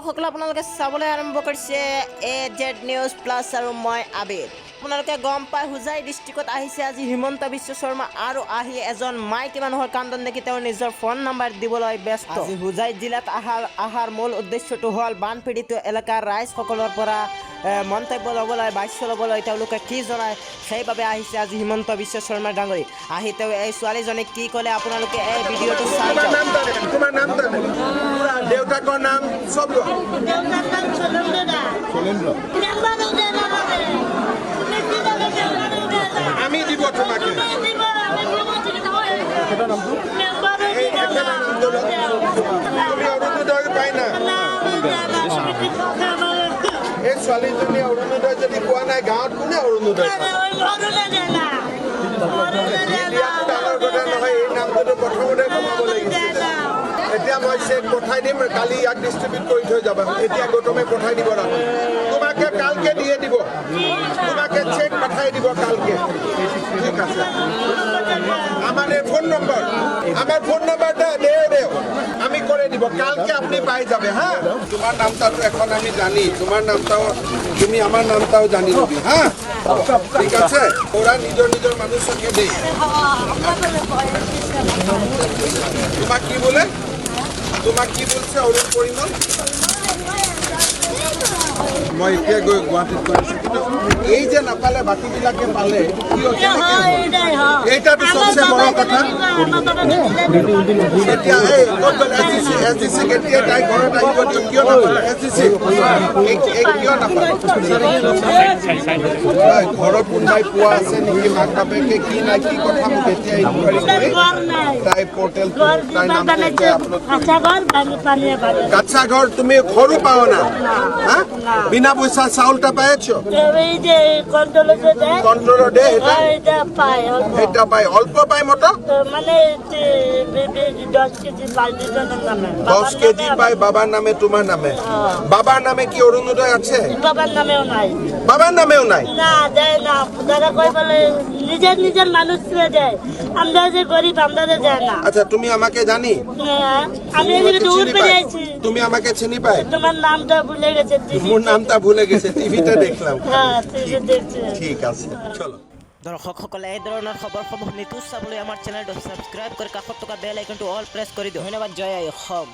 সকলে আপোনালোকে চাবলৈ আৰম্ভ কৰিছে AZ নিউজ প্লাছ আৰু মই আবিদ। আপোনালোকে গম পাই হুজাই ডিষ্ট্ৰিক্টত আহিছে আজি হিমন্ত বিশ্ব শৰ্মা আৰু আহি এজন মাইকী মানুহৰ কান্দন দেখি তেওঁ নিজৰ ফোন নাম্বাৰ দিবলৈ ব্যস্ত। আজি হুজাই জিলাত আহাৰ মূল উদ্দেশ্যটো হ'ল বানপীড়িত এলেকাৰ ৰাইজসকলৰ পৰা মন্তব্য ল'বলৈ বাক্য ল'বলৈ তেওঁলোকে কি জনায় সেইবাবে আহিছে আজি হিমন্ত বিশ্ব শৰ্মা ডাঙৰী। আহি তেওঁ এই ছোৱালীজনীক কি ক'লে আপোনালোকে এই ভিডিঅ'টো চাই যাওক। তোমাৰ নাম দেউতাকৰ নাম চব আমি দিব তোমাকে তুমি অৰুণোদয় পাই না এই ছোৱালীজনী অৰুণোদয় যদি পোৱা নাই গাঁৱত কোনে অৰুণোদয় ডাঙৰ কথা নহয়। এই নামটোতো প্ৰথমতে কমাব লাগিছিলে। এতিয়া মই চেক পঠাই দিম, কালি ইয়াক ডিষ্ট্ৰিবিউট কৰি থৈ যাবা। এতিয়া গৌতমে পঠাই দিব তোমাকে কালকে দিয়ে দিব, তোমাকে চেক পঠাই দিব কালকে। ঠিক আছে, আমার ফোন নম্বর দেও আমি করে দিব, কালকে আপনি পাই যাবে। হ্যাঁ, তোমার নামটাও এখন আমি জানি, তোমার নামটাও তুমি আমার নামটাও জানি নিবি। হ্যাঁ ঠিক আছে, ওরা নিজের মানুষকে দেই। তোমাক কি বলে, তোমাক কি বলছে অরুণ পরিমল? মই এতিয়া গৈ গুৱাহাটীত কৰিছোঁ, কিন্তু এই যে নাপালে বাকীবিলাকে পালে এইটাতো সবচে বড় কথা। এতিয়া SDC কেতিয়া তাই ঘৰত আহিব, কিয় নাপালে? SDC কিয় নাপালে? ঘৰত কোনোবাই পোৱা আছে নেকি, মাক বাপেকে কি নাই কি কথা মোক এতিয়া ইনকুৱাৰী কৰি তাই পৰ্টেল তাই নামটো আপলোড কাচ্চা ঘৰ তুমি সৰু পাও না? হ্যাঁ, বিনা পয়সা চাউলটা পাইছো? কন্ট্রোল দে এটা পাই অল্প পাই মতো 10 কেজি পাই বাবার নামে তোমার নামে। বাবার নামে কি অরুণোদয় আছে? বাবার নামেও নাই। বাবার নামেও নাই? না দেয় না, তারা কই বলে নিজের মানুষরা দেয়, আমরা যে গরিব আমরা দেয় না। আচ্ছা, তুমি আমাকে জানি? আমি এদিকে দূর পেয়ে আইছি। তুমি আমাকে চিনি পাই? তোমার নামটা ভুলে গেছে, মোর নামটা ভুলে গেছে, টিভিতে দেখলাম। হ্যাঁ টিভি দেখছি। ঠিক আছে, চলো। দৰ্শকসকলে এই ধৰণৰ খবৰসমূহ নিউজ চাবলৈ আমাৰ চেনেলটো ছাবস্ক্ৰাইব কৰি কাষত থকা বেল আইকনটো অল প্ৰেছ কৰি দিয়ক। ধন্যবাদ। জয় আই অসম।